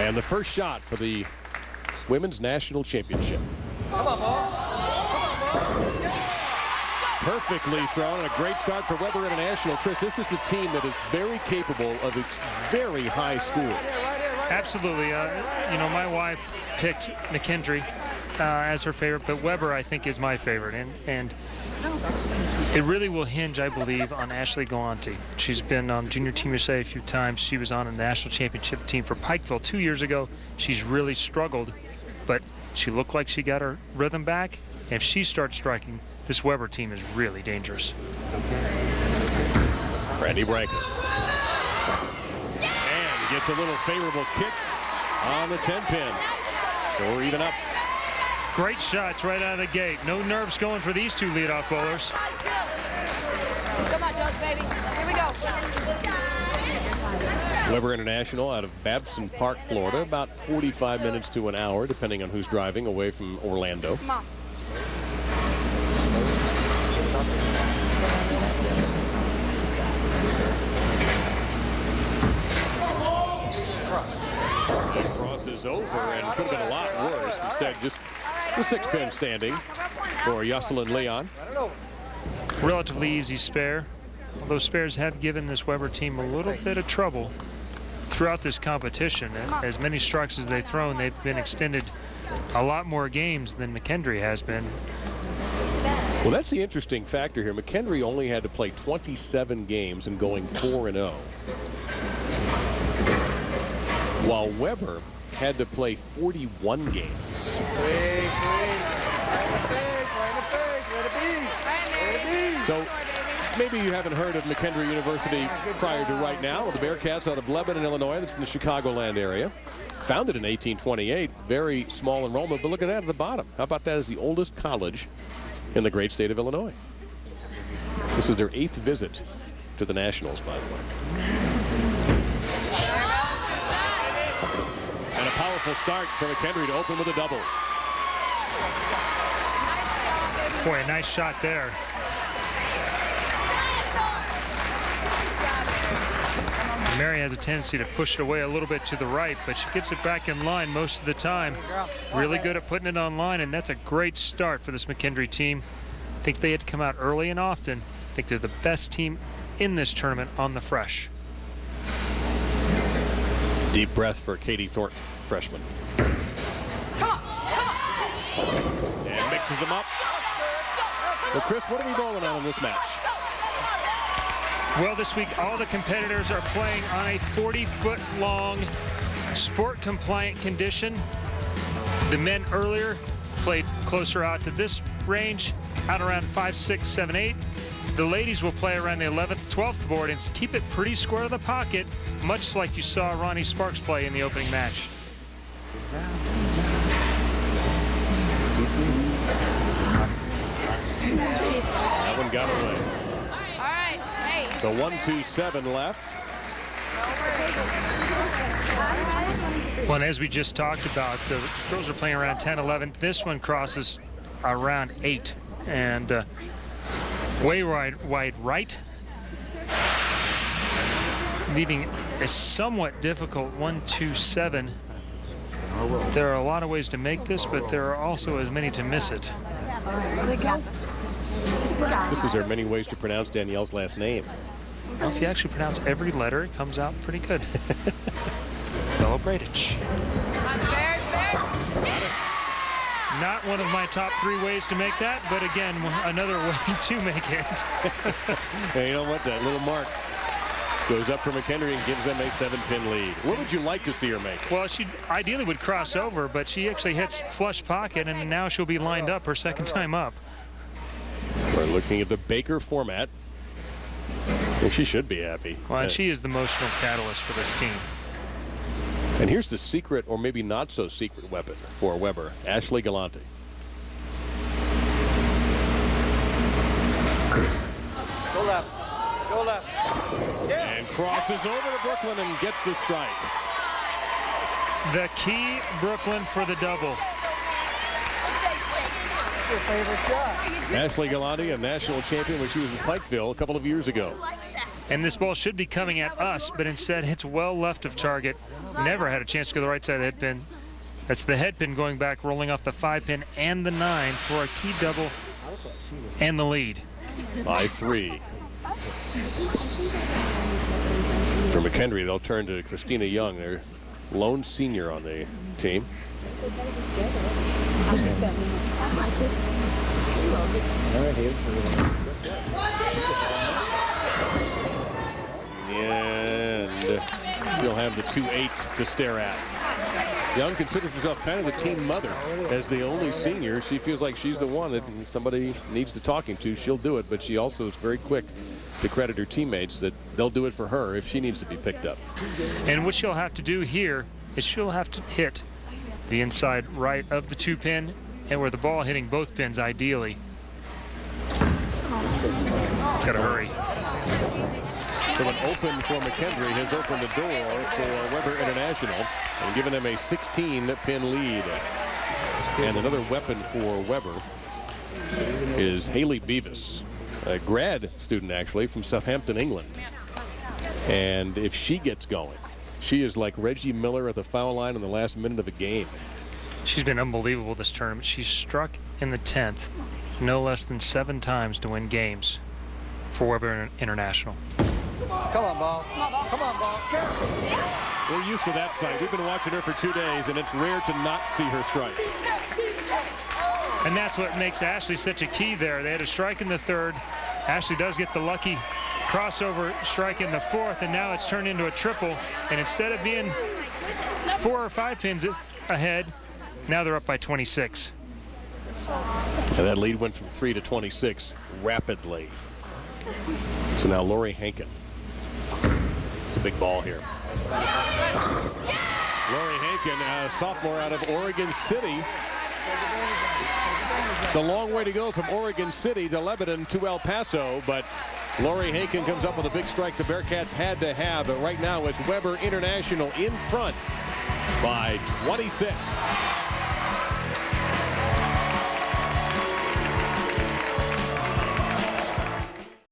And the first shot for the Women's National Championship. Perfectly thrown, and a great start for Weber International. Chris, this is a team that is very capable of its very high score. Absolutely. You know, my wife picked McKendree as her favorite, but Weber, I think, is my favorite. And it really will hinge, I believe, on Ashley Galante. She's been on Junior Team USA a few times. She was on a national championship team for Pikeville 2 years ago. She's really struggled, but she looked like she got her rhythm back. And if she starts striking, this Weber team is really dangerous. Randy Branker. And gets a little favorable kick on the 10-pin. So we're even up. Great shots right out of the gate. No nerves going for these two leadoff bowlers. Come on, Doug, baby. Here we go. Weber International out of Babson Park, Florida, about 45 minutes to an hour, depending on who's driving, away from Orlando. Come on. Cross is over, and could have been a lot worse. Instead, just the 6-pin standing for Jocelyn Leon. Relatively easy spare. Although spares have given this Weber team a little bit of trouble throughout this competition. As many strikes as they've thrown, they've been extended a lot more games than McKendree has been. Well, that's the interesting factor here. McKendree only had to play 27 games and going 4-0. While Weber had to play 41 games. So maybe you haven't heard of McKendree University prior to right now. Well, the Bearcats out of Lebanon, Illinois. That's in the Chicagoland area. Founded in 1828. Very small enrollment, but look at that at the bottom. How about that as the oldest college in the great state of Illinois? This is their 8th visit to the Nationals, by the way. And a powerful start for McKendree to open with a double. Boy, a nice shot there. Mary has a tendency to push it away a little bit to the right, but she gets it back in line most of the time. Really good at putting it on line, and that's a great start for this McKendree team. I think they had to come out early and often. I think they're the best team in this tournament on the fresh. Deep breath for Katie Thornton, freshman. And mixes them up. Well, Chris, what are we bowling on in this match? Well, this week, all the competitors are playing on a 40-foot-long sport-compliant condition. The men earlier played closer out to this range, out around 5, 6, 7, 8. The ladies will play around the 11th, 12th board and keep it pretty square to the pocket, much like you saw Ronnie Sparks play in the opening match. That one got away. All right. Hey. The 1-2-7 left. Well, and as we just talked about, the girls are playing around 10, 11. This one crosses around 8. And way wide right, leaving a somewhat difficult 1-2-7. There are a lot of ways to make this, but there are also as many to miss it. This is there many ways to pronounce Danielle's last name. Well, if you actually pronounce every letter, it comes out pretty good. Bella Bradich. Not one of my top 3 ways to make that, but again, another way to make it. Hey, you know what? That little mark goes up for McKendree and gives them a 7-pin lead. What would you like to see her make? Well, she ideally would cross over, but she actually hits flush pocket, and now she'll be lined up her second time up. We're looking at the Baker format. Well, she should be happy. Well, and she is the emotional catalyst for this team. And here's the secret, or maybe not so secret, weapon for Weber, Ashley Galante. Go left. Go left. Yeah. And crosses over to Brooklyn and gets the strike. The key, Brooklyn, for the double. Your favorite shot. Ashley Galante, a national champion when she was in Pikeville a couple of years ago. And this ball should be coming at us, but instead hits well left of target. Never had a chance to go to the right side of the head pin. That's the head pin going back, rolling off the 5 pin and the 9 for a key double and the lead. By 3. For McKendree, they'll turn to Christina Young, their lone senior on the team. And she'll have the 2-8 to stare at. Young considers herself kind of the team mother. As the only senior, she feels like she's the one that somebody needs to talking to. She'll do it, but she also is very quick to credit her teammates that they'll do it for her if she needs to be picked up. And what she'll have to do here is she'll have to hit the inside right of the 2 pin and where the ball hitting both pins ideally. It's got to hurry. So an open for McKendree has opened the door for Weber International and given them a 16-pin lead. And another weapon for Weber is Haley Beavis, a grad student actually from Southampton, England. And if she gets going, she is like Reggie Miller at the foul line in the last minute of a game. She's been unbelievable this tournament. She's struck in the 10th no less than 7 times to win games for Weber International. Come on, ball. Come on, ball. We're used to that sight. We've been watching her for 2 days, and it's rare to not see her strike. And that's what makes Ashley such a key there. They had a strike in the 3rd. Ashley does get the lucky crossover strike in the 4th, and now it's turned into a triple. And instead of being 4 or 5 pins ahead, now they're up by 26. And that lead went from 3 to 26 rapidly. So now Lori Hankin. It's a big ball here. Lori Hankin, a sophomore out of Oregon City. It's a long way to go from Oregon City to Lebanon to El Paso, but Lori Hankin comes up with a big strike the Bearcats had to have. But right now it's Weber International in front by 26.